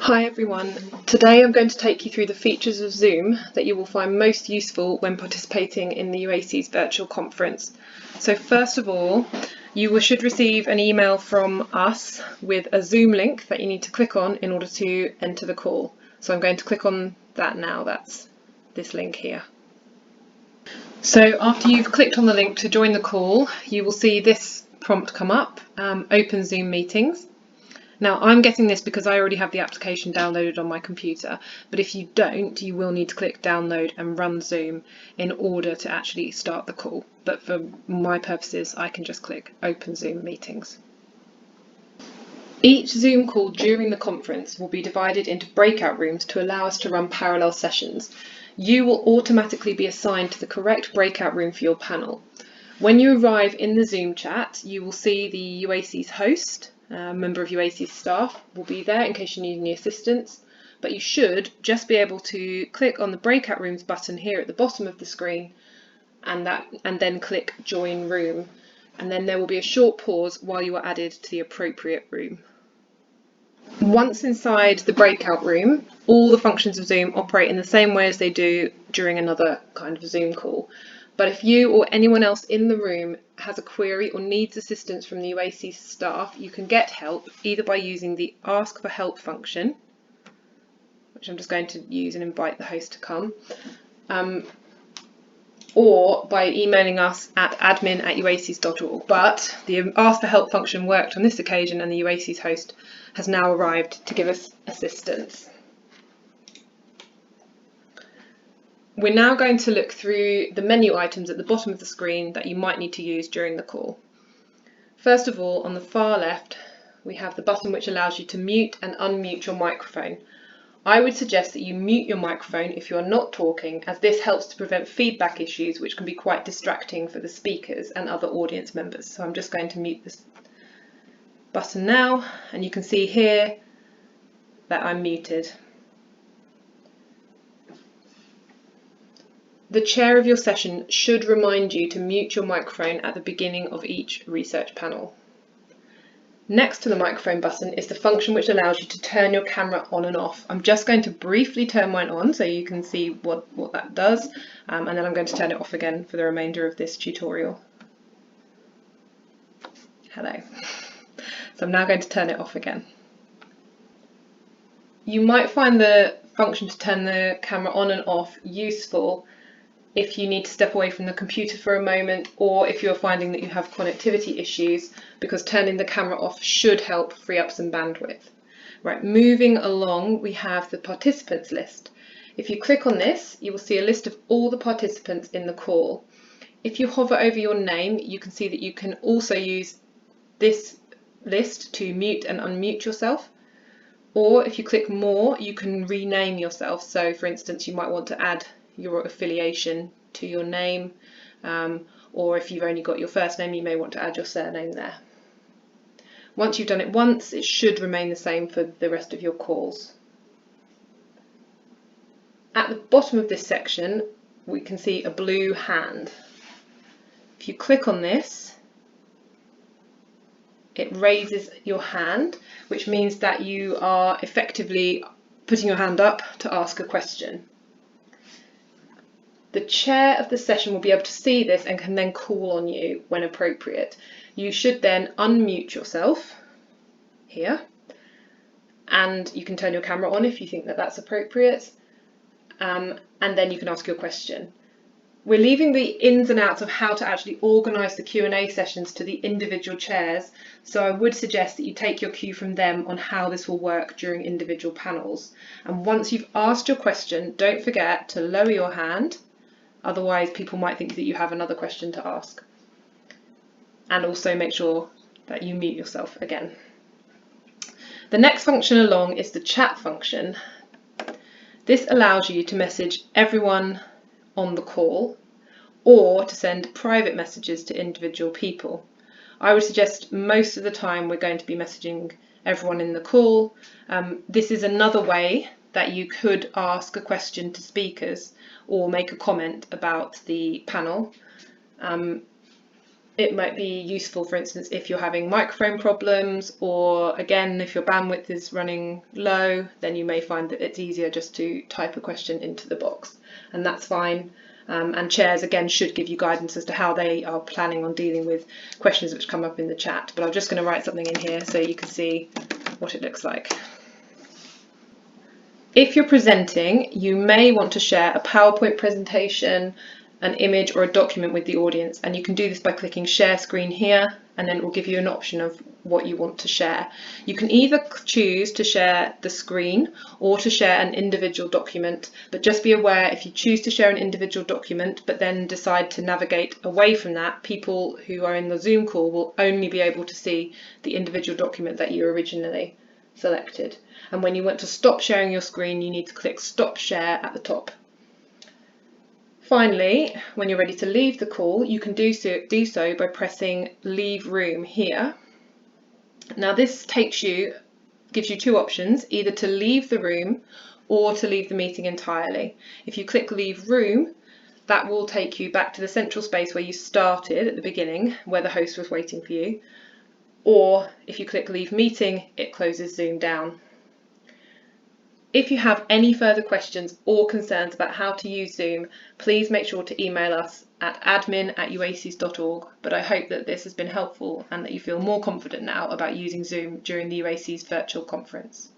Hi everyone, today I'm going to take you through the features of Zoom that you will find most useful when participating in the UACES virtual conference. So first of all, you should receive an email from us with a Zoom link that you need to click on in order to enter the call. So I'm going to click on that now, that's this link here. So after you've clicked on the link to join the call, you will see this prompt come up, Open Zoom Meetings. Now I'm getting this because I already have the application downloaded on my computer, but if you don't, you will need to click download and run Zoom in order to actually start the call. But for my purposes, I can just click Open Zoom Meetings. Each Zoom call during the conference will be divided into breakout rooms to allow us to run parallel sessions. You will automatically be assigned to the correct breakout room for your panel. When you arrive in the Zoom chat, you will see the UACES host. A member of UACES staff will be there in case you need any assistance, but you should just be able to click on the breakout rooms button here at the bottom of the screen and then click join room, and then there will be a short pause while you are added to the appropriate room. Once inside the breakout room, all the functions of Zoom operate in the same way as they do during another kind of Zoom call. But if you or anyone else in the room has a query or needs assistance from the UACES staff, you can get help either by using the Ask for Help function, which I'm just going to use and invite the host to come, or by emailing us at admin@uaces.org. But the Ask for Help function worked on this occasion and the UACES host has now arrived to give us assistance. We're now going to look through the menu items at the bottom of the screen that you might need to use during the call. First of all, on the far left, we have the button which allows you to mute and unmute your microphone. I would suggest that you mute your microphone if you are not talking, as this helps to prevent feedback issues which can be quite distracting for the speakers and other audience members. So I'm just going to mute this button now, and you can see here that I'm muted. The chair of your session should remind you to mute your microphone at the beginning of each research panel. Next to the microphone button is the function which allows you to turn your camera on and off. I'm just going to briefly turn mine on so you can see what that does, and then I'm going to turn it off again for the remainder of this tutorial. Hello. So I'm now going to turn it off again. You might find the function to turn the camera on and off useful if you need to step away from the computer for a moment, or if you're finding that you have connectivity issues, because turning the camera off should help free up some bandwidth. Right, moving along, we have the participants list. If you click on this, you will see a list of all the participants in the call. If you hover over your name, you can see that you can also use this list to mute and unmute yourself. Or if you click more, you can rename yourself. So for instance, you might want to add your affiliation to your name, or if you've only got your first name, you may want to add your surname there. Once you've done it once, it should remain the same for the rest of your calls. At the bottom of this section, we can see a blue hand. If you click on this, it raises your hand, which means that you are effectively putting your hand up to ask a question. The chair of the session will be able to see this and can then call on you when appropriate. You should then unmute yourself here, and you can turn your camera on if you think that that's appropriate, and then you can ask your question. We're leaving the ins and outs of how to actually organise the Q&A sessions to the individual chairs, so I would suggest that you take your cue from them on how this will work during individual panels. And once you've asked your question, don't forget to lower your hand, otherwise people might think that you have another question to ask. And also make sure that you mute yourself again. The next function along is the chat function. This allows you to message everyone on the call, or to send private messages to individual people. I would suggest most of the time we're going to be messaging everyone in the call. This is another way that you could ask a question to speakers or make a comment about the panel. It might be useful, for instance, if you're having microphone problems, or again, if your bandwidth is running low, then you may find that it's easier just to type a question into the box, and that's fine. And chairs, again, should give you guidance as to how they are planning on dealing with questions which come up in the chat. But I'm just going to write something in here so you can see what it looks like. If you're presenting, you may want to share a PowerPoint presentation, an image, or a document with the audience, and you can do this by clicking share screen here, and then it will give you an option of what you want to share. You can either choose to share the screen or to share an individual document, but just be aware, if you choose to share an individual document but then decide to navigate away from that, people who are in the Zoom call will only be able to see the individual document that you originally selected. And when you want to stop sharing your screen, you need to click Stop Share at the top. Finally, when you're ready to leave the call, you can do so by pressing Leave Room here. Now this gives you two options, either to leave the room or to leave the meeting entirely. If you click Leave Room, that will take you back to the central space where you started at the beginning, where the host was waiting for you. Or if you click Leave Meeting, it closes Zoom down. If you have any further questions or concerns about how to use Zoom, please make sure to email us at admin@uaces.org. But I hope that this has been helpful and that you feel more confident now about using Zoom during the UACES virtual conference.